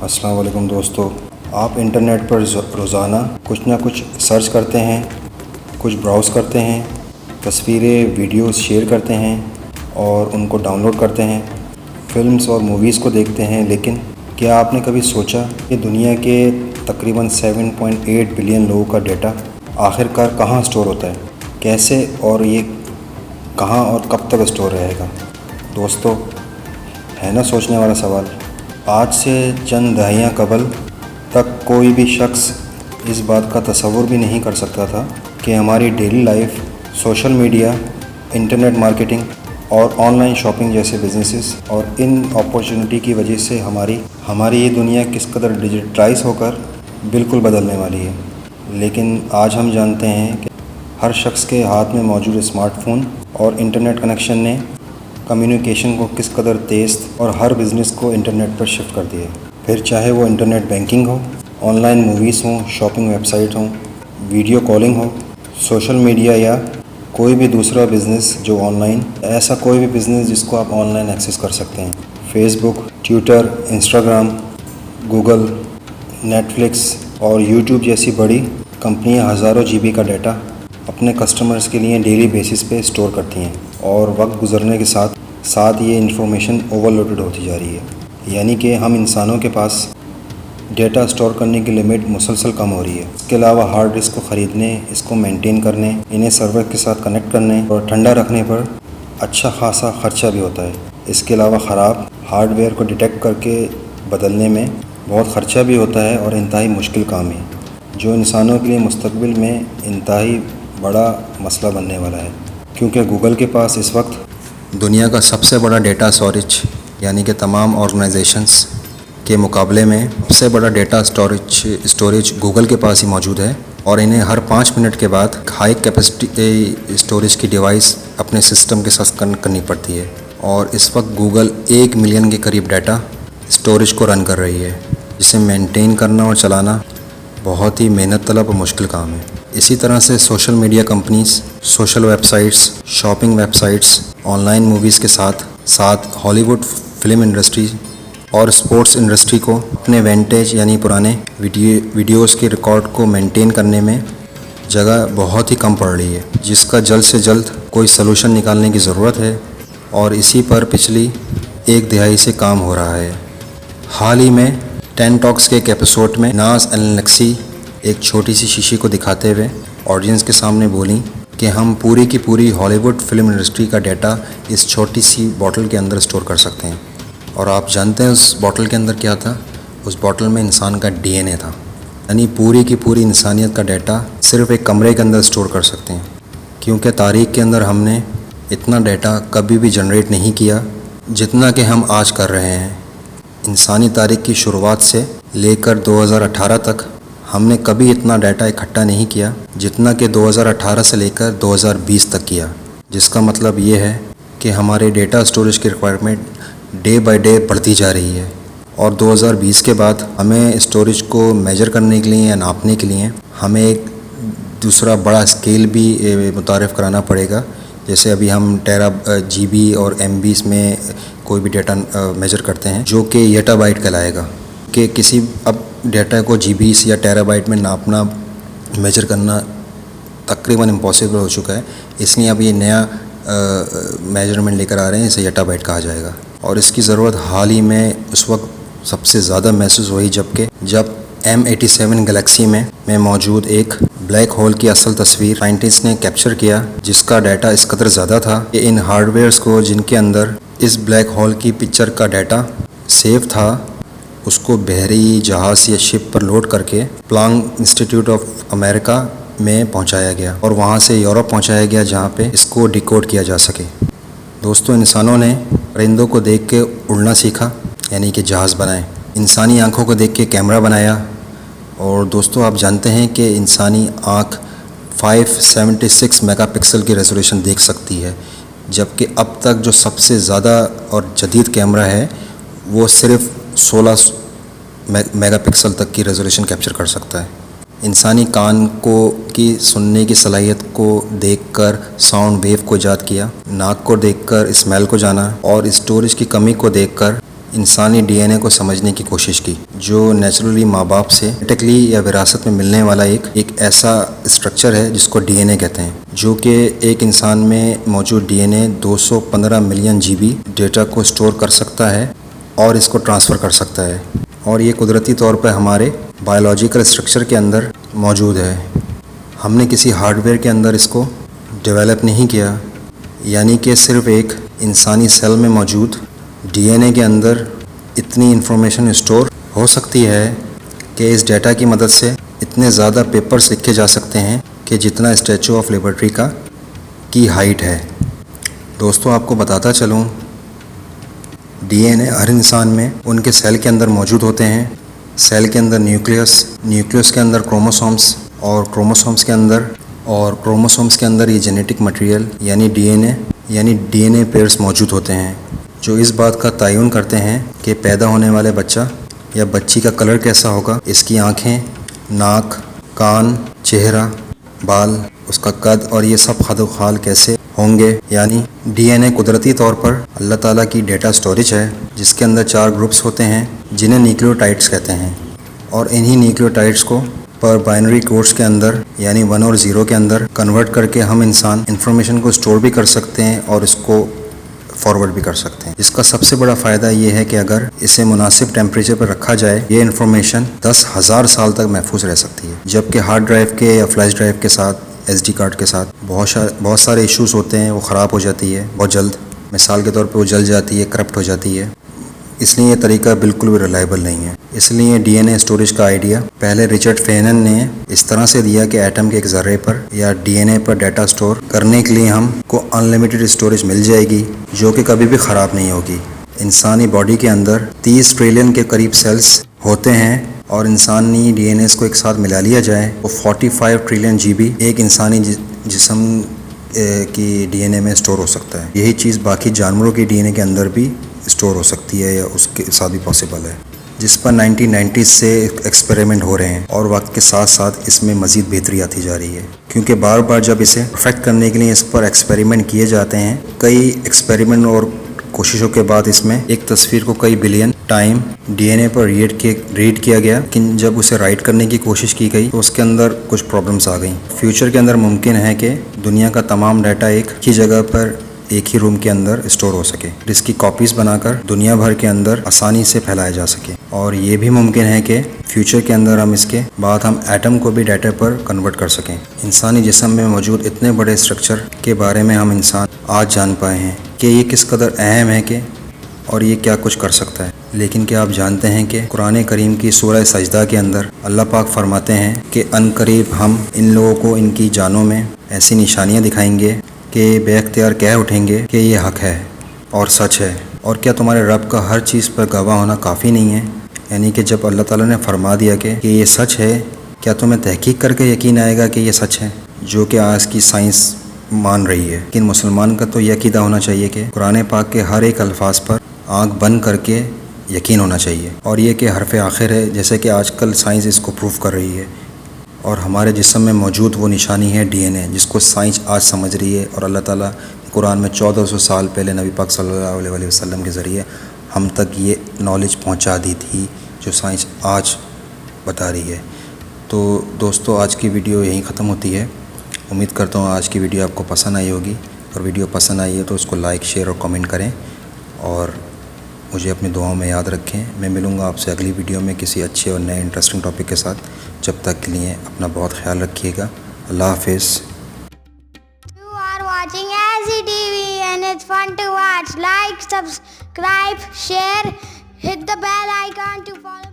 السلام علیکم دوستو، آپ انٹرنیٹ پر روزانہ کچھ نہ کچھ سرچ کرتے ہیں، کچھ براؤز کرتے ہیں، تصویریں ویڈیوز شیئر کرتے ہیں اور ان کو ڈاؤن لوڈ کرتے ہیں، فلمز اور موویز کو دیکھتے ہیں، لیکن کیا آپ نے کبھی سوچا کہ دنیا کے تقریباً 7.8 بلین لوگوں کا ڈیٹا آخر کار کہاں سٹور ہوتا ہے؟ کیسے اور یہ کہاں اور کب تک سٹور رہے گا؟ دوستو، ہے نا سوچنے والا سوال۔ آج سے چند دہائیاں قبل تک کوئی بھی شخص اس بات کا تصور بھی نہیں کر سکتا تھا کہ ہماری daily life, social media, internet marketing اور آن لائن شاپنگ جیسے بزنسز اور ان اپارچونٹی کی وجہ سے ہماری یہ دنیا کس قدر ڈیجیٹلائز ہو کر بالکل بدلنے والی ہے۔ لیکن آج ہم جانتے ہیں کہ ہر شخص کے ہاتھ میں موجود اسمارٹ فون اور انٹرنیٹ کنیکشن نے کمیونیکیشن کو کس قدر تیز اور ہر بزنس کو انٹرنیٹ پر شفٹ کر دیا ہے۔ پھر چاہے وہ internet banking who, on line movies ہوں، شاپنگ ویب سائٹ ہوں، ویڈیو کالنگ ہو، سوشل میڈیا یا کوئی بھی دوسرا بزنس جو آن لائن، ایسا کوئی بھی بزنس جس کو آپ آن لائن ایکسیس کر سکتے ہیں۔ Facebook, Twitter, Instagram, Google, Netflix اور یوٹیوب جیسی بڑی کمپنیاں ہزاروں جی بی کا ڈیٹا اپنے کسٹمرز کے لیے ڈیلی بیسس پہ سٹور کرتی ہیں، اور وقت گزرنے کے ساتھ یہ انفارمیشن اوور لوڈڈ ہوتی جا رہی ہے۔ یعنی کہ ہم انسانوں کے پاس ڈیٹا سٹور کرنے کی لمٹ مسلسل کم ہو رہی ہے۔ اس کے علاوہ ہارڈ ڈسک کو خریدنے، اس کو مینٹین کرنے، انہیں سرور کے ساتھ کنیکٹ کرنے اور ٹھنڈا رکھنے پر اچھا خاصا خرچہ بھی ہوتا ہے۔ اس کے علاوہ خراب ہارڈ ویئر کو ڈیٹیکٹ کر کے بدلنے میں بہت خرچہ بھی ہوتا ہے اور انتہائی مشکل کام ہے، جو انسانوں کے لیے مستقبل میں انتہائی بڑا مسئلہ بننے والا ہے، کیونکہ گوگل کے پاس اس وقت دنیا کا سب سے بڑا ڈیٹا اسٹوریج، یعنی کہ تمام آرگنائزیشنز کے مقابلے میں سب سے بڑا ڈیٹا اسٹوریج گوگل کے پاس ہی موجود ہے، اور انہیں ہر 5 منٹ کے بعد ہائی کیپیسٹی اسٹوریج کی ڈیوائس اپنے سسٹم کے ساتھ کنیکٹ کرنی پڑتی ہے، اور اس وقت گوگل 1 ملین کے قریب ڈیٹا اسٹوریج کو رن کر رہی ہے، جسے مینٹین کرنا اور چلانا بہت ہی محنت طلب اور مشکل کام ہے۔ اسی طرح سے social media companies, social web sites, shopping web sites, on line movies کے ساتھ ہالی ووڈ فلم انڈسٹری اور اسپورٹس انڈسٹری کو اپنے وینٹیج یعنی پرانے ویڈیوز کے ریکارڈ کو مینٹین کرنے میں جگہ بہت ہی کم پڑ رہی ہے، جس کا جلد سے جلد کوئی سلوشن نکالنے کی ضرورت ہے، اور اسی پر پچھلی 1 دہائی سے کام ہو رہا ہے۔ حال ہی میں 10 ٹاکس کے ایک ایپیسوڈ میں ناز النقسی ایک چھوٹی سی شیشی کو دکھاتے ہوئے آڈینس کے سامنے بولیں کہ ہم پوری کی پوری ہالی ووڈ فلم انڈسٹری کا ڈیٹا اس چھوٹی سی بوٹل کے اندر سٹور کر سکتے ہیں۔ اور آپ جانتے ہیں اس بوٹل کے اندر کیا تھا؟ اس بوٹل میں انسان کا ڈی این اے تھا، یعنی پوری کی پوری انسانیت کا ڈیٹا صرف ایک کمرے کے اندر سٹور کر سکتے ہیں، کیونکہ تاریخ کے اندر ہم نے اتنا ڈیٹا کبھی بھی جنریٹ نہیں کیا جتنا کہ ہم آج کر رہے ہیں۔ انسانی تاریخ کی شروعات سے لے کر 2018 تک ہم نے کبھی اتنا ڈیٹا اکٹھا نہیں کیا جتنا کہ 2018 سے لے کر 2020 تک کیا، جس کا مطلب یہ ہے کہ ہمارے ڈیٹا سٹوریج کی ریکوائرمنٹ ڈے بائی ڈے بڑھتی جا رہی ہے، اور 2020 کے بعد ہمیں اسٹوریج کو میجر کرنے کے لیے یا ناپنے کے لیے ہمیں ایک دوسرا بڑا اسکیل بھی متعارف کرانا پڑے گا، جیسے ابھی ہم ٹیرا جی بی اور ایم بیز میں کوئی بھی ڈیٹا میجر کرتے ہیں، جو کہ یٹا بائٹ کہلائے گا، کہ کسی اب ڈیٹا کو جی بیز یا ٹیرا بائٹ میں ناپنا، میجر کرنا تقریباً امپاسبل ہو چکا ہے، اس لیے اب یہ نیا میجرمنٹ لے کر آ رہے ہیں، اسے یٹا بائٹ کہا جائے گا۔ اور اس کی ضرورت حال ہی میں اس وقت سب سے زیادہ محسوس ہوئی جب M87 گلیکسی میں موجود ایک بلیک ہول کی اصل تصویر سائنٹسٹ نے کیپچر کیا، جس کا ڈیٹا اس قدر زیادہ تھا کہ ان ہارڈ ویئرز کو جن کے اندر اس بلیک ہول کی پکچر کا ڈیٹا سیو تھا، اس کو بحری جہاز یا شپ پر لوڈ کر کے پلانک انسٹیٹیوٹ آف امریکہ میں پہنچایا گیا، اور وہاں سے یورپ پہنچایا گیا، جہاں پہ اس کو ڈیکوڈ کیا جا سکے۔ دوستو، انسانوں نے پرندوں کو دیکھ کے اڑنا سیکھا، یعنی کہ جہاز بنائے، انسانی آنکھوں کو دیکھ کے کیمرہ بنایا، اور دوستو آپ جانتے ہیں کہ انسانی آنکھ 576 میگا پکسل کی ریزولوشن دیکھ سکتی ہے، جبکہ اب تک جو سب سے زیادہ اور جدید کیمرہ ہے وہ صرف 16 میگا پکسل تک کی ریزولوشن کیپچر کر سکتا ہے۔ انسانی کان کی سننے کی صلاحیت کو دیکھ کر ساؤنڈ ویو کو ایجاد کیا، ناک کو دیکھ کر اسمیل کو جانا، اور اسٹوریج کی کمی کو دیکھ کر انسانی ڈی این اے کو سمجھنے کی کوشش کی، جو نیچرلی ماں باپ سے جینیٹکلی یا وراثت میں ملنے والا ایک ایسا اسٹرکچر ہے جس کو ڈی این اے کہتے ہیں، جو کہ ایک انسان میں موجود ڈی این اے 215 ملین جی بی ڈیٹا کو اسٹور کر سکتا ہے اور اس کو ٹرانسفر کر سکتا ہے، اور یہ قدرتی طور پہ ہمارے بایولوجیکل اسٹرکچر کے اندر موجود ہے۔ ہم نے کسی ہارڈ ویئر کے اندر اس کو ڈیولپ نہیں کیا، یعنی کہ صرف ایک انسانی سیل میں موجود ڈی این اے کے اندر اتنی انفارمیشن اسٹور ہو سکتی ہے کہ اس ڈیٹا کی مدد سے اتنے زیادہ پیپرز لکھے جا سکتے ہیں کہ جتنا اسٹیچو آف لبرٹی کی ہائٹ ہے۔ دوستو آپ کو بتاتا چلوں، ڈی این اے ہر انسان میں ان کے سیل کے اندر موجود ہوتے ہیں۔ سیل کے اندر نیوکلیس کے اندر کروموسومز، اور کروموسومز کے اندر یہ جینیٹک مٹیریل یعنی ڈی این اے پیئرز موجود ہوتے ہیں، جو اس بات کا تعین کرتے ہیں کہ پیدا ہونے والے بچہ یا بچی کا کلر کیسا ہوگا، اس کی آنکھیں، ناک، کان، چہرہ، بال، اس کا قد، اور یہ سب خد و خال کیسے ہوں گے۔ یعنی ڈی این اے قدرتی طور پر اللہ تعالیٰ کی ڈیٹا سٹوریج ہے، جس کے اندر 4 گروپس ہوتے ہیں جنہیں نیوکلیوٹائڈز کہتے ہیں، اور انہی نیوکلیوٹائڈز کو پر بائنری کوڈز کے اندر یعنی 1 اور 0 کے اندر کنورٹ کر کے ہم انسان انفارمیشن کو اسٹور بھی کر سکتے ہیں اور اس کو فارورڈ بھی کر سکتے ہیں۔ اس کا سب سے بڑا فائدہ یہ ہے کہ اگر اسے مناسب ٹیمپریچر پر رکھا جائے، یہ انفارمیشن 10,000 سال تک محفوظ رہ سکتی ہے، جبکہ ہارڈ ڈرائیو کے یا فلیش ڈرائیو کے ساتھ، ایس ڈی کارڈ کے ساتھ بہت سارے ایشوز ہوتے ہیں، وہ خراب ہو جاتی ہے بہت جلد، مثال کے طور پہ وہ جل جاتی ہے، کرپٹ ہو جاتی ہے، اس لیے یہ طریقہ بالکل بھی ریلائبل نہیں ہے۔ اس لیے ڈی این اے اسٹوریج کا آئیڈیا پہلے رچرڈ فینن نے اس طرح سے دیا کہ ایٹم کے ایک ذرے پر یا ڈی این اے پر ڈیٹا سٹور کرنے کے لیے ہم کو انلیمیٹڈ اسٹوریج مل جائے گی، جو کہ کبھی بھی خراب نہیں ہوگی۔ انسانی باڈی کے اندر 30 ٹریلین کے قریب سیلز ہوتے ہیں، اور انسانی ڈی این ایز کو ایک ساتھ ملا لیا جائے تو 45 ٹریلین جی بی ایک انسانی جسم کی ڈی این اے میں اسٹور ہو سکتا ہے۔ یہی چیز باقی جانوروں کی ڈی این اے کے اندر بھی اسٹور ہو سکتی ہے، یا اس کے ساتھ بھی پاسبل ہے، جس پر 1990s سے ایکسپیریمنٹ ہو رہے ہیں، اور وقت کے ساتھ ساتھ اس میں مزید بہتری آتی جا رہی ہے، کیونکہ بار بار جب اسے پرفیکٹ کرنے کے لیے اس پر ایکسپیریمنٹ کیے جاتے ہیں، کئی ایکسپیریمنٹ اور کوششوں کے بعد اس میں ایک تصویر کو کئی بلین ٹائم ڈی این اے پر ریڈ کیا گیا، لیکن جب اسے رائٹ کرنے کی کوشش کی گئی تو اس کے اندر کچھ پرابلمس آ گئیں۔ فیوچر کے اندر ممکن ہے کہ دنیا کا تمام ڈیٹا ایک ہی جگہ پر ایک ہی روم کے اندر اسٹور ہو سکے، جس کی کاپیز بنا کر دنیا بھر کے اندر آسانی سے پھیلایا جا سکے، اور یہ بھی ممکن ہے کہ فیوچر کے اندر ہم اس کے بعد ہم ایٹم کو بھی ڈیٹا پر کنورٹ کر سکیں۔ انسانی جسم میں موجود اتنے بڑے اسٹرکچر کے بارے میں ہم انسان آج جان پائے ہیں کہ یہ کس قدر اہم ہے اور یہ کیا کچھ کر سکتا ہے۔ لیکن کیا آپ جانتے ہیں کہ قرآن کریم کی سورہ سجدہ کے اندر اللہ پاک فرماتے ہیں کہ ان قریب ہم ان لوگوں کو ان کی جانوں میں ایسی نشانیاں دکھائیں گے کہ بے اختیار کہہ اٹھیں گے کہ یہ حق ہے اور سچ ہے، اور کیا تمہارے رب کا ہر چیز پر گواہ ہونا کافی نہیں ہے؟ یعنی کہ جب اللہ تعالیٰ نے فرما دیا کہ یہ سچ ہے، کیا تمہیں تحقیق کر کے یقین آئے گا کہ یہ سچ ہے، جو کہ آج کی سائنس مان رہی ہے۔ لیکن مسلمان کا تو یہ عقیدہ ہونا چاہیے کہ قرآن پاک کے ہر ایک الفاظ پر آنکھ بند کر کے یقین ہونا چاہیے، اور یہ کہ حرف آخر ہے، جیسے کہ آج کل سائنس اس کو پروف کر رہی ہے، اور ہمارے جسم میں موجود وہ نشانی ہے ڈی این اے، جس کو سائنس آج سمجھ رہی ہے، اور اللہ تعالیٰ قرآن میں 1400 سال پہلے نبی پاک صلی اللہ علیہ وسلم کے ذریعے ہم تک یہ نالج پہنچا دی تھی جو سائنس آج بتا رہی ہے۔ تو دوستو آج کی ویڈیو یہیں ختم ہوتی ہے۔ امید کرتا ہوں آج کی ویڈیو آپ کو پسند آئی ہوگی، اور ویڈیو پسند آئی ہے تو اس کو لائک، شیئر اور کامنٹ کریں، اور مجھے اپنی دعاؤں میں یاد رکھیں۔ میں ملوں گا آپ سے اگلی ویڈیو میں کسی اچھے اور نئے انٹرسٹنگ ٹاپک کے ساتھ۔ جب تک کے لیے اپنا بہت خیال رکھیے گا۔ اللہ حافظ۔ You are watching SCTV and it's fun to watch. Like, subscribe, share, hit the bell icon to follow.